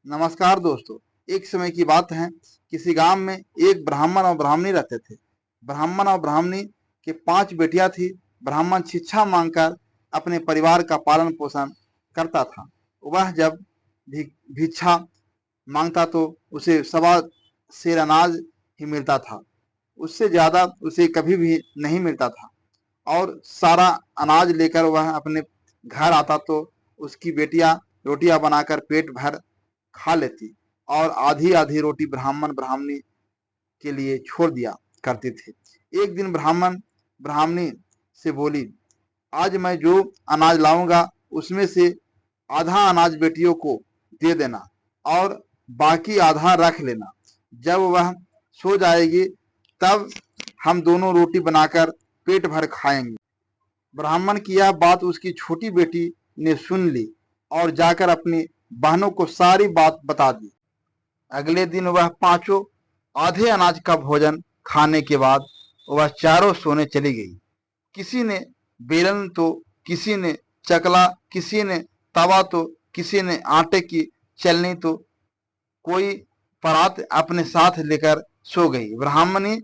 नमस्कार दोस्तों। एक समय की बात है, किसी गांव में एक ब्राह्मण और ब्राह्मणी रहते थे। ब्राह्मण और ब्राह्मणी के 5 बेटियां थी। ब्राह्मण शिक्षा मांगकर अपने परिवार का पालन पोषण करता था। वह जब भिक्षा मांगता तो उसे सवा सेर अनाज ही मिलता था। उससे ज्यादा उसे कभी भी नहीं मिलता था। और सारा अनाज लेकर वह अपने घर आता तो उसकी बेटियां रोटियां बनाकर पेट भर खा लेती और आधी आधी रोटी ब्राह्मण ब्राह्मणी के लिए छोड़ दिया करते थे। एक दिन ब्राह्मण ब्राह्मणी से बोली, आज मैं जो अनाज लाऊंगा उसमें से आधा अनाज बेटियों को दे देना और बाकी आधा रख लेना। जब वह सो जाएगी तब हम दोनों रोटी बनाकर पेट भर खाएंगे। ब्राह्मण की यह बात उसकी छोटी बेटी ने सुन ली और जाकर अपनी बहनों को सारी बात बता दी। अगले दिन वह पांचों आधे अनाज का भोजन खाने के बाद वह चारों सोने चली गई। किसी ने बेलन तो किसी ने चकला, किसी ने तवा तो किसी ने आटे की चलनी तो कोई परात अपने साथ लेकर सो गई। ब्राह्मणी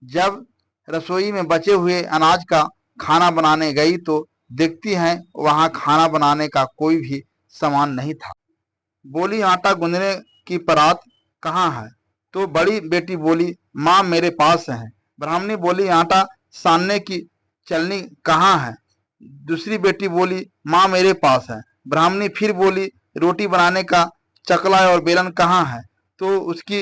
जब रसोई में बचे हुए अनाज का खाना बनाने गई तो देखती है वहां खाना बनाने का कोई भी सामान नहीं था। बोली, आटा गूंदने की परात कहाँ है? तो बड़ी बेटी बोली, माँ मेरे पास है। ब्राह्मणी बोली, आटा सानने की चलनी कहाँ है? दूसरी बेटी बोली, माँ मेरे पास है। ब्राह्मणी फिर बोली, रोटी बनाने का चकला और बेलन कहाँ है? तो उसकी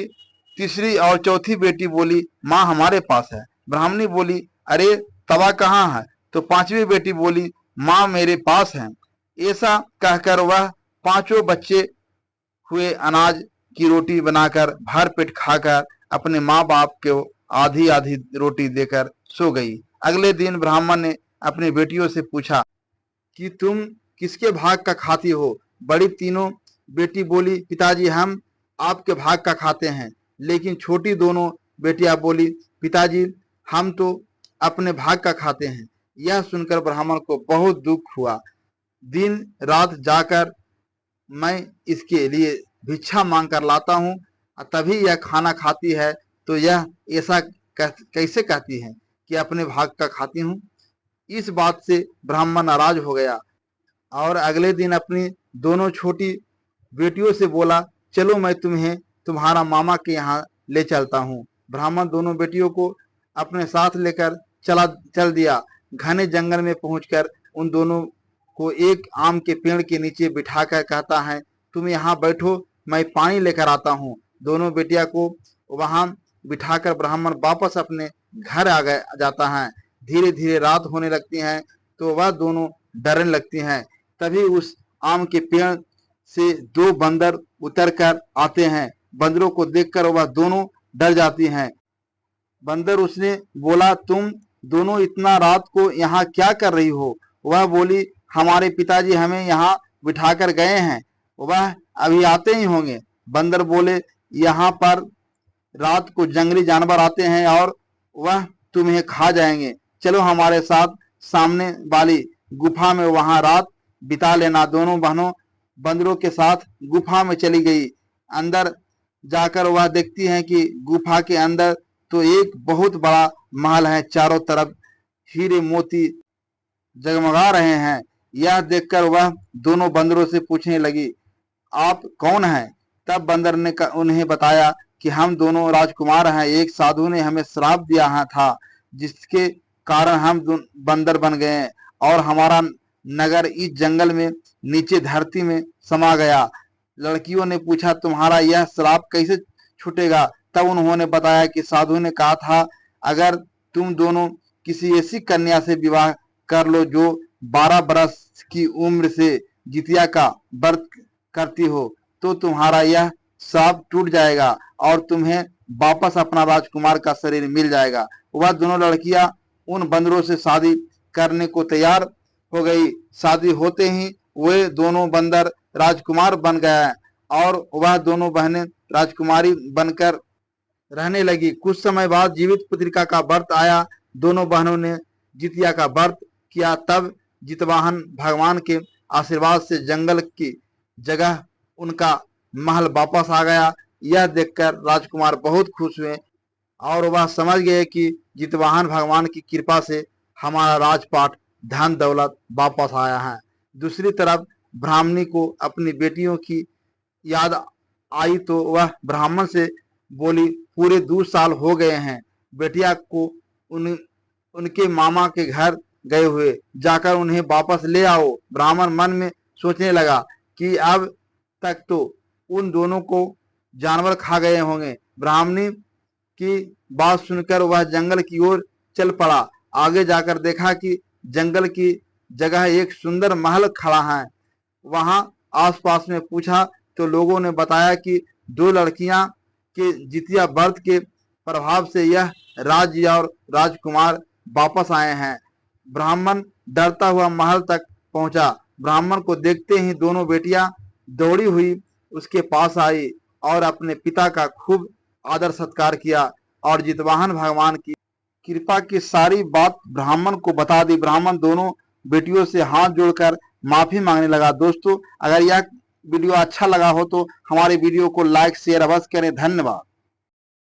तीसरी और चौथी बेटी बोली, माँ हमारे पास है। ब्राह्मणी बोली, अरे तवा कहाँ है? तो पांचवी बेटी बोली, माँ मेरे पास है। ऐसा कहकर वह पांचों बच्चे हुए अनाज की रोटी बनाकर भर पेट खाकर अपने माँ बाप को आधी आधी रोटी देकर सो गई। अगले दिन ब्राह्मण ने अपनी बेटियों से पूछा कि तुम किसके भाग का खाती हो? बड़ी तीनों बेटी बोली, पिताजी हम आपके भाग का खाते हैं। लेकिन छोटी दोनों बेटियां बोली, पिताजी हम तो अपने भाग का खाते हैं। यह सुनकर ब्राह्मण को बहुत दुख हुआ। दिन रात जाकर मैं इसके लिए भिक्षा मांग कर लाता हूँ, तभी यह खाना खाती है। तो यह ऐसा कैसे कहती है कि अपने भाग का खाती हूँ? इस बात से ब्राह्मण नाराज हो गया और अगले दिन अपनी दोनों छोटी बेटियों से बोला, चलो मैं तुम्हें तुम्हारा मामा के यहाँ ले चलता हूँ। ब्राह्मण दोनों बेटियों को अपने साथ लेकर चल दिया। घने जंगल में पहुंचकर उन दोनों को एक आम के पेड़ के नीचे बिठाकर कहता है, तुम यहाँ बैठो, मैं पानी लेकर आता हूँ। दोनों बेटिया को वहां बिठाकर ब्राह्मण वापस अपने घर आ गए जाता है। धीरे धीरे रात होने लगती है तो वह दोनों डरने लगती हैं। तभी उस आम के पेड़ से 2 बंदर उतर कर आते हैं। बंदरों को देखकर वह दोनों डर जाती हैं। बंदर उसने बोला, तुम दोनों इतना रात को यहाँ क्या कर रही हो? वह बोली, हमारे पिताजी हमें यहाँ बिठाकर गए हैं, वह अभी आते ही होंगे। बंदर बोले, यहाँ पर रात को जंगली जानवर आते हैं और वह तुम्हें खा जाएंगे। चलो हमारे साथ सामने वाली गुफा में वहां रात बिता लेना। दोनों बहनों बंदरों के साथ गुफा में चली गई। अंदर जाकर वह देखती हैं कि गुफा के अंदर तो एक बहुत बड़ा महल है। चारों तरफ हीरे मोती जगमगा रहे हैं। यह देखकर वह दोनों बंदरों से पूछने लगी, आप कौन हैं? तब बंदर ने उन्हें बताया कि हम दोनों राजकुमार हैं। एक साधु ने हमें श्राप दिया था, जिसके कारण हम बंदर बन गए और हमारा नगर इस जंगल में नीचे धरती में समा गया। लड़कियों ने पूछा, तुम्हारा यह श्राप कैसे छूटेगा? तब उन्होंने बताया कि साधु ने कहा था, अगर तुम दोनों किसी ऐसी कन्या से विवाह कर लो जो 12 बरस की उम्र से जितिया का व्रत करती हो तो तुम्हारा यह श्राप टूट जाएगा और तुम्हें वापस अपना राजकुमार का शरीर मिल जाएगा। वह दोनों लड़कियां उन बंदरों से शादी करने को तैयार हो गई। शादी होते ही वे दोनों बंदर राजकुमार बन गए और वह दोनों बहनें राजकुमारी बनकर रहने लगी। कुछ समय बाद जीवित पुत्रिका का व्रत आया। दोनों बहनों ने जितिया का व्रत किया। तब जितवाहन भगवान के आशीर्वाद से जंगल की जगह उनका महल वापस आ गया। यह देखकर राजकुमार बहुत खुश हुए और वह समझ गए कि जितवाहन भगवान की कृपा से हमारा राजपाट धन दौलत वापस आया है। दूसरी तरफ ब्राह्मणी को अपनी बेटियों की याद आई तो वह ब्राह्मण से बोली, पूरे 2 साल हो गए हैं बेटिया को उनके मामा के घर गए हुए, जाकर उन्हें वापस ले आओ। ब्राह्मण मन में सोचने लगा कि अब तक तो उन दोनों को जानवर खा गए होंगे। ब्राह्मणी की बात सुनकर वह जंगल की ओर चल पड़ा। आगे जाकर देखा कि जंगल की जगह एक सुंदर महल खड़ा है। वहां आसपास में पूछा तो लोगों ने बताया कि 2 लड़कियां के जितिया व्रत के प्रभाव से यह राज्य और राजकुमार वापस आए हैं। ब्राह्मण डरता हुआ महल तक पहुंचा। ब्राह्मण को देखते ही दोनों बेटियां दौड़ी हुई उसके पास आई और अपने पिता का खूब आदर सत्कार किया और जितवाहन भगवान की कृपा की सारी बात ब्राह्मण को बता दी। ब्राह्मण दोनों बेटियों से हाथ जोड़कर माफी मांगने लगा। दोस्तों, अगर यह वीडियो अच्छा लगा हो तो हमारे वीडियो को लाइक शेयर अवश्य करें। धन्यवाद।